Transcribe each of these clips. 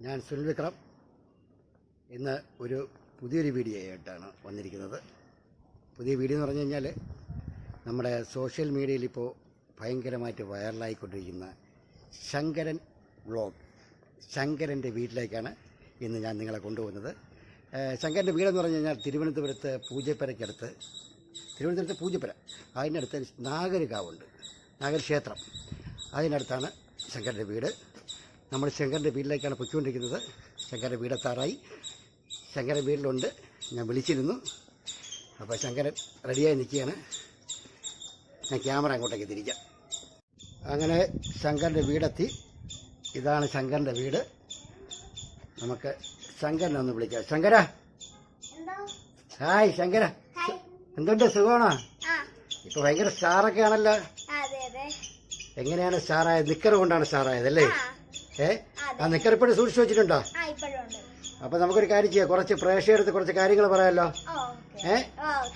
ഞാൻ സുനിൽ വിക്രം ഇന്ന് ഒരു പുതിയൊരു വീഡിയോ ആയിട്ടാണ് വന്നിരിക്കുന്നത്. പുതിയ വീഡിയോ എന്ന് പറഞ്ഞു കഴിഞ്ഞാൽ നമ്മുടെ സോഷ്യൽ മീഡിയയിൽ ഇപ്പോൾ ഭയങ്കരമായിട്ട് വൈറലായിക്കൊണ്ടിരിക്കുന്ന ശങ്കരൻ വ്ളോഗ്, ശങ്കരൻ്റെ വീട്ടിലേക്കാണ് ഇന്ന് ഞാൻ നിങ്ങളെ കൊണ്ടുപോകുന്നത്. ശങ്കരൻ്റെ വീടെന്ന് പറഞ്ഞു കഴിഞ്ഞാൽ തിരുവനന്തപുരത്ത് പൂജപ്പുരയ്ക്കടുത്ത്, പൂജപ്പുര അതിനടുത്ത് നാഗരികാവുണ്ട്, നാഗർ ക്ഷേത്രം, അതിനടുത്താണ് ശങ്കരൻ്റെ വീട്. നമ്മൾ ശങ്കരൻ്റെ വീട്ടിലേക്കാണ് പൊയ്ക്കൊണ്ടിരിക്കുന്നത്. ശങ്കരൻ്റെ വീടെത്താറായി. ശങ്കരൻ വീട്ടിലുണ്ട്, ഞാൻ വിളിച്ചിരുന്നു. അപ്പോൾ ശങ്കരൻ റെഡിയായി നിൽക്കുകയാണ്. ഞാൻ ക്യാമറ അങ്ങോട്ടേക്ക് തിരിക്കാം. അങ്ങനെ ശങ്കരൻ്റെ വീടെത്തി. ഇതാണ് ശങ്കരൻ്റെ വീട്. നമുക്ക് ശങ്കരനെ ഒന്ന് വിളിക്കാം. ശങ്കര, ഹായ് ശങ്കര, എന്തുണ്ട്, സുഖമാണോ? ഇപ്പോൾ ഭയങ്കര സ്റ്റാറൊക്കെ ആണല്ലോ. എങ്ങനെയാണ് സ്റ്റാറായത്? നിക്കർ കൊണ്ടാണ് സ്റ്റാറായതല്ലേ? ആ നിക്കർ ഇപ്പോഴും സൂക്ഷിച്ചു വെച്ചിട്ടുണ്ടോ? അപ്പൊ നമുക്കൊരു കാര്യം ചെയ്യാം, കുറച്ച് പ്രേക്ഷകരെടുത്ത് കുറച്ച് കാര്യങ്ങൾ പറയാമല്ലോ.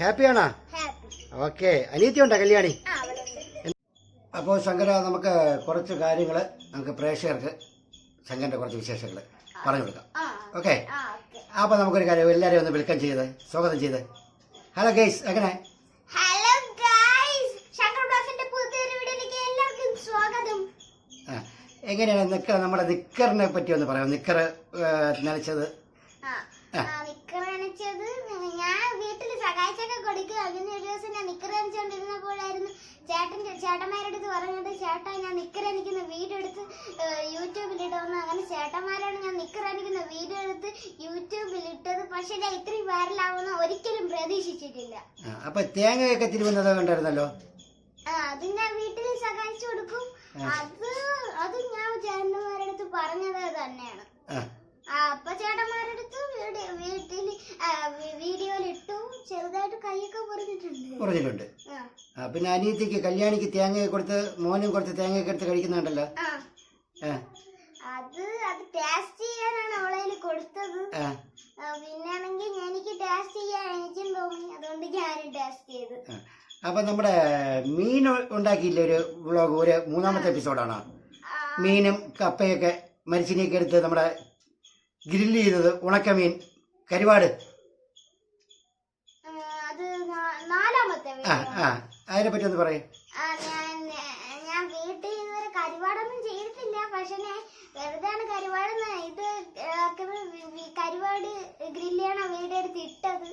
ഹാപ്പിയാണോ? ഓക്കെ. അനിയത്തി ഉണ്ടോ, കല്യാണി? അപ്പോൾ ശങ്കര, നമുക്ക് കുറച്ച് കാര്യങ്ങൾ നമുക്ക് പ്രേക്ഷകർക്ക് ശങ്കരന്റെ കുറച്ച് വിശേഷങ്ങൾ പറഞ്ഞു കൊടുക്കാം. ഓക്കെ. അപ്പൊ നമുക്കൊരു കാര്യം, എല്ലാവരെയും ഒന്ന് വെൽക്കം ചെയ്ത് സ്വാഗതം ചെയ്ത്. ഹലോ ഗൈസ്, എങ്ങനെ? എങ്ങനെയാണ് നിക്കർ, നമ്മുടെ നിക്കറിനെ പറ്റി ഒന്ന് പറയാം. നിക്കർ നനച്ചത്, ഞാൻ വീട്ടിൽ സഹായിച്ചൊക്കെ കൊടുക്കുക. അതിന് ഒരു ദിവസം ഞാൻ നിക്കർ നനച്ചുകൊണ്ടിരുന്നപ്പോഴായിരുന്നു ചേട്ടന്മാരെടുത്ത് പറഞ്ഞത്, ചേട്ടാ ഞാൻ നിക്കർ അണിക്കുന്ന വീഡിയോ എടുത്ത് യൂട്യൂബിലിടുമെന്ന്. അങ്ങനെ ചേട്ടന്മാരാണ് ഞാൻ നിക്കർ അണിക്കുന്ന വീഡിയോ എടുത്ത് യൂട്യൂബിലിട്ടത്. പക്ഷെ ഞാൻ ഇത്രയും വൈറലാവുന്ന ഒരിക്കലും പ്രതീക്ഷിച്ചിട്ടില്ല. അപ്പൊ തേങ്ങയൊക്കെ തിരുവുന്നത് കണ്ടായിരുന്നല്ലോ. അത് ഞാൻ വീട്ടിൽ സഹായിച്ചു കൊടുക്കും. അത് ഞാൻ ചേട്ടന്മാരടുത്ത് പറഞ്ഞത് തന്നെയാണ്. അപ്പൊ ചേട്ടന്മാരടുത്ത് വീട്ടിൽ വീഡിയോയിലിട്ടു. ചെറുതായിട്ട് കൈയൊക്കെ പറഞ്ഞിട്ടുണ്ട്. പിന്നെ അനിയത്തിക്ക്, കല്യാണിക്ക് തേങ്ങ കൊടുത്ത്, മോനും കുറച്ച് തേങ്ങയൊക്കെ എടുത്ത് കഴിക്കുന്നുണ്ടല്ലോ. അത് ടേസ്റ്റ് ചെയ്യാനാണ് ഓളയിൽ കൊടുത്തത്. പിന്നാണെങ്കിൽ എനിക്ക് ടേസ്റ്റ് ചെയ്യാൻ എനിക്കും തോന്നി, അതുകൊണ്ട് ഞാനും ടേസ്റ്റ് ചെയ്ത്. അപ്പൊ നമ്മുടെ മീൻ ഉണ്ടാക്കിയില്ലേ ഒരു വ്ളോഗ്, ഒരു 3-ാമത്തെ എപ്പിസോഡാണ്. മീനും കപ്പയൊക്കെ മരിച്ചിനെയൊക്കെ എടുത്ത് നമ്മുടെ ഗ്രില്ല് ചെയ്തത്, ഉണക്കമീൻ, കരിവാട്. അതിനെ പറ്റി ഒന്ന് പറയും. ഞാൻ വീട്ടിൽ ഇതുവരെ കരിവാടൊന്നും ചെയ്തിട്ടില്ല. പക്ഷെ വെറുതെയാണ് കരിവാട് കരിവാട് ഗ്രില്ല് ചെയ്യണ വീഡിയോ എടുത്ത് ഇട്ടത്.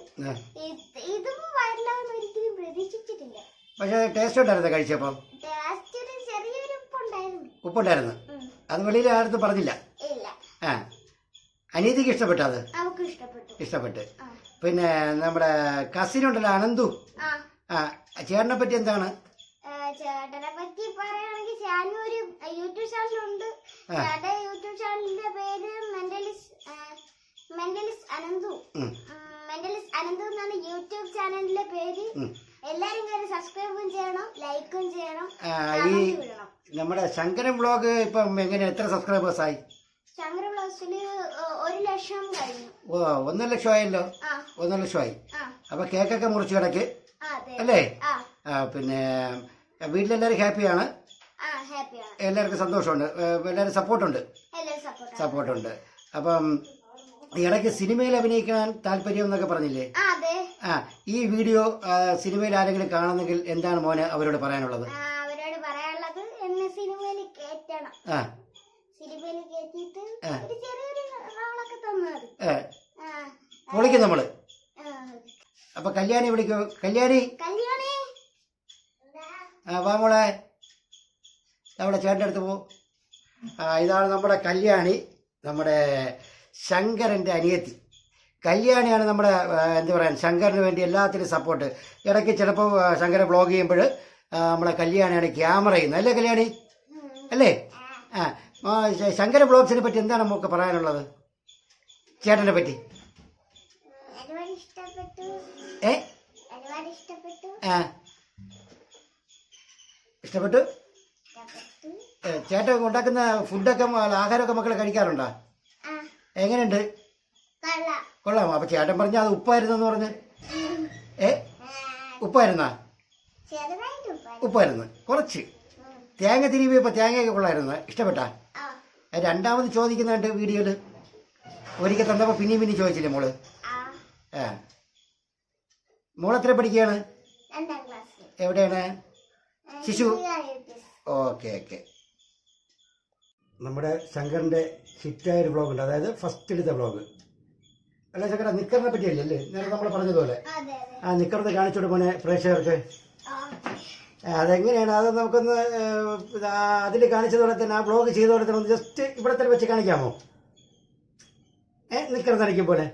ഇതും വൈറലാവുന്ന ഒരിക്കലും പ്രതീക്ഷിച്ചിട്ടില്ല. പക്ഷെ ടേസ്റ്റ് ഉണ്ടായിരുന്നു കഴിച്ചപ്പോ? ടേസ്റ്റ് ചെറിയൊരു ഉപ്പുണ്ടായിരുന്നു. അത് വെളിയിൽ ആരും പറഞ്ഞില്ല. അനീതിക്ക് ഇഷ്ടപ്പെട്ടു? അത് ഇഷ്ടപ്പെട്ട്. പിന്നെ നമ്മുടെ കസിനുണ്ടല്ലോ അനന്തു, ചേട്ടനെ പറ്റി എന്താണ്? ചേട്ടനെ പറ്റി പറയുകയാണെങ്കിൽ ചേട്ടന് ഒരു യൂട്യൂബ് ചാനലുണ്ട്. ചേട്ടൻ യൂട്യൂബ് ചാനലിന്റെ പേര് മെന്റലിസ്റ്റ് അനന്തു. മെന്റലിസ്റ്റ് അനന്തു എന്നാണ് യൂട്യൂബ് ചാനലിന്റെ പേര്. എല്ലാരും കയറി സബ്സ്ക്രൈബും ചെയ്യണം, ലൈക്കും ചെയ്യണം. നമ്മുടെ ശങ്കരൻ വ്ളോഗ് ഇപ്പം എങ്ങനെ, എത്ര സബ്സ്ക്രൈബേഴ്സ് ആയി? ശങ്കരൻ വ്ളോഗ്സിൽ 1 ലക്ഷം കഴിഞ്ഞു. 1 ലക്ഷം ആയല്ലോ. 1 ലക്ഷമായി. അപ്പൊ കേക്കൊക്കെ മുറിച്ചു കിടക്ക് അല്ലേ? പിന്നെ വീട്ടിലെല്ലാരും ഹാപ്പിയാണ്? എല്ലാവർക്കും സന്തോഷമുണ്ട്, എല്ലാവരും സപ്പോർട്ടുണ്ട്. അപ്പം ഇടയ്ക്ക് സിനിമയിൽ അഭിനയിക്കാൻ താല്പര്യം എന്നൊക്കെ പറഞ്ഞില്ലേ? ഈ വീഡിയോ സിനിമയിൽ ആരെങ്കിലും കാണുന്നെങ്കിൽ എന്താണ് മോനെ അവരോട് പറയാനുള്ളത്? അവരോട് പറയാനുള്ളത്, എന്നെ സിനിമയിൽ കേറ്റണം. സിനിമയിൽ കേറ്റിട്ട് ഒരു ചെറിയൊരു റോളൊക്കെ തന്നത് പൊളിക്കും നമ്മള്. അപ്പൊ കല്യാണി വിളിക്കോ? കല്യാണി, വാ മോളെ, നമ്മുടെ ചേട്ടൻ്റെ അടുത്ത് പോ. ഇതാണ് നമ്മുടെ കല്യാണി, നമ്മുടെ ശങ്കരൻ്റെ അനിയത്തി. കല്യാണിയാണ് നമ്മുടെ എന്താ പറയാൻ, ശങ്കറിന് വേണ്ടി എല്ലാത്തിനും സപ്പോർട്ട്. ഇടയ്ക്ക് ചിലപ്പോൾ ശങ്കരൻ വ്ളോഗ് ചെയ്യുമ്പോൾ നമ്മളെ കല്യാണിയാണ് ക്യാമറ ചെയ്യുന്നത്, അല്ലേ കല്യാണി? അല്ലേ? ശങ്കര വ്ളോഗ്സിനെ പറ്റി എന്താണ് നമുക്ക് പറയാനുള്ളത്? ചേട്ടനെ പറ്റി ഇഷ്ടപ്പെട്ടു. ചേട്ടൻ ഉണ്ടാക്കുന്ന ഫുഡൊക്കെ, ആഹാരമൊക്കെ മക്കളെ കഴിക്കാറുണ്ടോ? എങ്ങനെയുണ്ട്? കൊള്ളാമോ? അപ്പൊ ചേട്ടൻ പറഞ്ഞ അത് ഉപ്പായിരുന്നു പറഞ്ഞ്. ഉപ്പായിരുന്നു കുറച്ച്. തേങ്ങ തിരിവിയപ്പോൾ തേങ്ങയൊക്കെ കൊള്ളായിരുന്നു. ഇഷ്ടപ്പെട്ടാ? രണ്ടാമത് ചോദിക്കുന്നുണ്ട് വീഡിയോയില്, ഒരിക്കൽ തന്നപ്പോൾ പിന്നെയും ചോദിച്ചില്ലേ മോള്? ആ മോളെത്ര പഠിക്കുകയാണ്? 2ാം ക്ലാസ്സിൽ. എവിടെയാണ്? ശിശു. UPS. ഓക്കെ. നമ്മുടെ ശങ്കറിൻ്റെ ഹിറ്റായൊരു വ്ളോഗുണ്ട്, അതായത് ഫസ്റ്റ് എടുത്ത വ്ളോഗ് അല്ല ശങ്കര, നിക്കറിനെ പറ്റിയല്ലേ അല്ലേ നേരെ നമ്മൾ പറഞ്ഞതുപോലെ? അതെ. ആ നിക്കറത് കാണിച്ചോട്ട് പോനെ പ്രേക്ഷകർക്ക്. ആ. അതെങ്ങനെയാണ് അത് നമുക്കൊന്ന് അതിൽ കാണിച്ചതോടെ തന്നെ, ആ വ്ളോഗ് ചെയ്തോടെ തന്നെ ഒന്ന് ജസ്റ്റ് ഇവിടെ തന്നെ വെച്ച് കാണിക്കാമോ? നിക്കർ നനയ്ക്കും പോലെ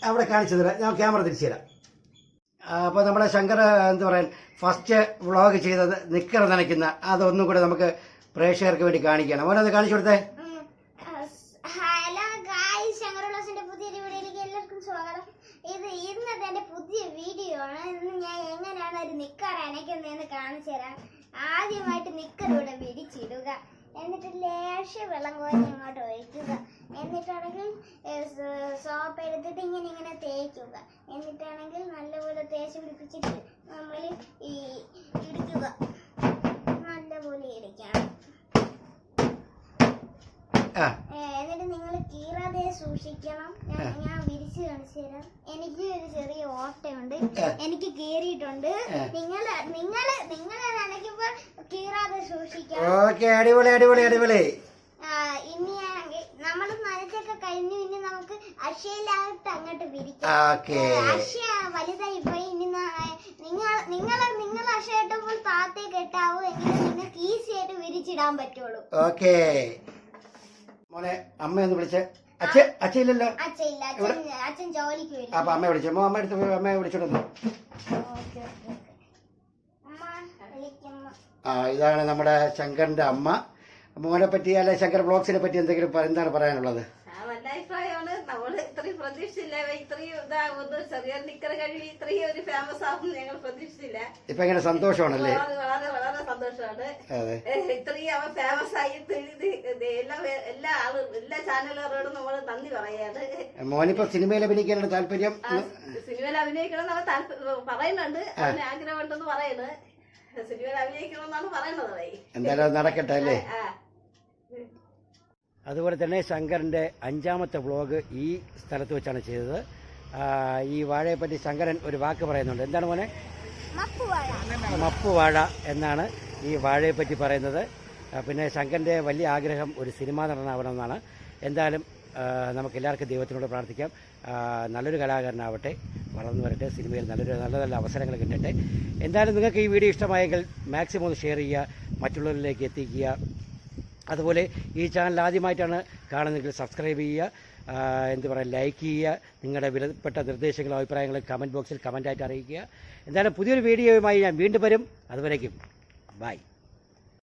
അവിടെ കാണിച്ചത് ഞാൻ ക്യാമറ തിരിച്ചു തരാം. അപ്പോൾ നമ്മുടെ ശങ്കർ എന്താ പറയാൻ ഫസ്റ്റ് വ്ളോഗ് ചെയ്തത് നിക്കർ നനയ്ക്കുന്ന അതൊന്നും കൂടെ നമുക്ക് പ്രേക്ഷകർക്ക് വേണ്ടി കാണിക്കണം. മോനത് കാണിച്ചു കൊടുത്തേ. ഹലോ ഗായ്സ്, ശങ്കർ വ്ളോഗ്സിന്റെ പുതിയൊരു വീഡിയോയിലേക്ക് എല്ലാവർക്കും സ്വാഗതം. ഇന്നത്തെ എന്റെ പുതിയ വീഡിയോ ആണ്. ഇന്ന് ഞാൻ എങ്ങനെയാണ് ഒരു നിക്കർ അനയ്ക്കുന്നതെന്ന് കാണിച്ചു തരാം. ആദ്യമായിട്ട് നിക്കർ ഇവിടെ വിരിച്ചിടുക, എന്നിട്ട് ലേശം വെള്ളം കോരി അങ്ങോട്ട് ഒഴിക്കുക, എന്നിട്ടാണെങ്കിൽ സോപ്പ് എടുത്തിട്ട് ഇങ്ങനെ തേക്കുക, എന്നിട്ടാണെങ്കിൽ നല്ലപോലെ തേച്ച് പിടിപ്പിച്ചിട്ട് നമ്മൾ ഈ ഇടിക്കുക, നല്ലപോലെ ഇടിക്കണം. എന്നിട്ട് നിങ്ങൾ കീറാതെ സൂക്ഷിക്കണം. ഞാൻ വിരിച്ച് കാണിച്ചു തരാം. എനിക്ക് ഒരു ചെറിയ ഓട്ടയുണ്ട്, എനിക്ക് കീറിയിട്ടുണ്ട്. നിങ്ങളെ നനയ്ക്കുമ്പോൾ കീറാതെ സൂക്ഷിക്കണം. അടിപൊളി. ഇനി നമ്മൾ നനച്ചൊക്കെ കഴിഞ്ഞു. ഇനി നമുക്ക് അക്ഷയിലായിട്ട് അങ്ങോട്ട് വിരിക്കാം. അക്ഷയ വലുതായി പോയി. ഇനി നിങ്ങൾ അക്ഷ ഇട്ടപ്പോൾ താത്തേ കെട്ടാവൂ, എങ്കിലും നിങ്ങൾക്ക് ഈസി ആയിട്ട് വിരിച്ചിടാൻ പറ്റുള്ളൂ. മോനെ അമ്മയൊന്ന് വിളിച്ചേ. അച്ഛയില്ലല്ലോ. അച്ഛൻ ജോലിക്ക് വരും. അപ്പൊ അമ്മയെ വിളിച്ചോ? അമ്മ എടുത്ത് അമ്മയെ വിളിച്ചോണ്ടോ. ഇതാണ് നമ്മുടെ ശങ്കറിന്റെ അമ്മ. മോനെ പറ്റി അല്ലെ ശങ്കർ വ്ളോഗ്സിനെ പറ്റി എന്തെങ്കിലും എന്താണ് പറയാനുള്ളത്? നല്ല അഭിപ്രായമാണ്. നമ്മള് ഇത്രയും പ്രതീക്ഷിച്ചില്ല, ഇത്രയും ഇതാകുന്നു. ചെറിയ നിക്കർ കഴിവി ഇത്രയും ഒരു ഫേമസ് ആകും ഞങ്ങൾ പ്രതീക്ഷിച്ചില്ല. ഇപ്പൊ എങ്ങനെ സന്തോഷമാണല്ലേ? വളരെ സന്തോഷമാണ്. ഇത്രയും അവൻ ഫേമസ് ആയി എല്ലാ ചാനലുകാരോടും നമ്മൾ നന്ദി പറയാണ്. മോനിപ്പോ സിനിമയിൽ അഭിനയിക്കാനുള്ള താല്പര്യം? സിനിമയിൽ അഭിനയിക്കണം പറയുന്നുണ്ട്. അവന് ആഗ്രഹമുണ്ടെന്ന് പറയുന്നത്. സിനിമയിൽ അഭിനയിക്കണമെന്നാണ് പറയുന്നത്. എന്തായാലും നടക്കട്ടെ അല്ലേ? അതുപോലെ തന്നെ ശങ്കറിൻ്റെ 5ാമത്തെ വ്ളോഗ് ഈ സ്ഥലത്ത് വെച്ചാണ് ചെയ്തത്. ഈ വാഴയെപ്പറ്റി ശങ്കരൻ ഒരു വാക്ക് പറയുന്നുണ്ട്. എന്താണ് മോനെ? മപ്പുവാഴ എന്നാണ് ഈ വാഴയെപ്പറ്റി പറയുന്നത്. പിന്നെ ശങ്കറിൻ്റെ വലിയ ആഗ്രഹം ഒരു സിനിമാ നടനാവണമെന്നാണ്. എന്തായാലും നമുക്കെല്ലാവർക്കും ദൈവത്തിനോട് പ്രാർത്ഥിക്കാം, നല്ലൊരു കലാകാരനാവട്ടെ, വളർന്നു വരട്ടെ, സിനിമയിൽ നല്ല നല്ല അവസരങ്ങൾ കിട്ടട്ടെ. എന്തായാലും നിങ്ങൾക്ക് ഈ വീഡിയോ ഇഷ്ടമായെങ്കിൽ മാക്സിമം ഒന്ന് ഷെയർ ചെയ്യുക, മറ്റുള്ളവരിലേക്ക് എത്തിക്കുക. അതുപോലെ ഈ ചാനൽ ആദ്യമായിട്ടാണ് കാണുന്നതെങ്കിൽ സബ്സ്ക്രൈബ് ചെയ്യുക, ലൈക്ക് ചെയ്യുക. നിങ്ങളുടെ വിലപ്പെട്ട നിർദ്ദേശങ്ങളും അഭിപ്രായങ്ങളും കമൻറ്റ് ബോക്സിൽ കമൻറ്റായിട്ട് അറിയിക്കുക. എന്തായാലും പുതിയൊരു വീഡിയോയുമായി ഞാൻ വീണ്ടും വരും. അതുവരേക്കും ബൈ.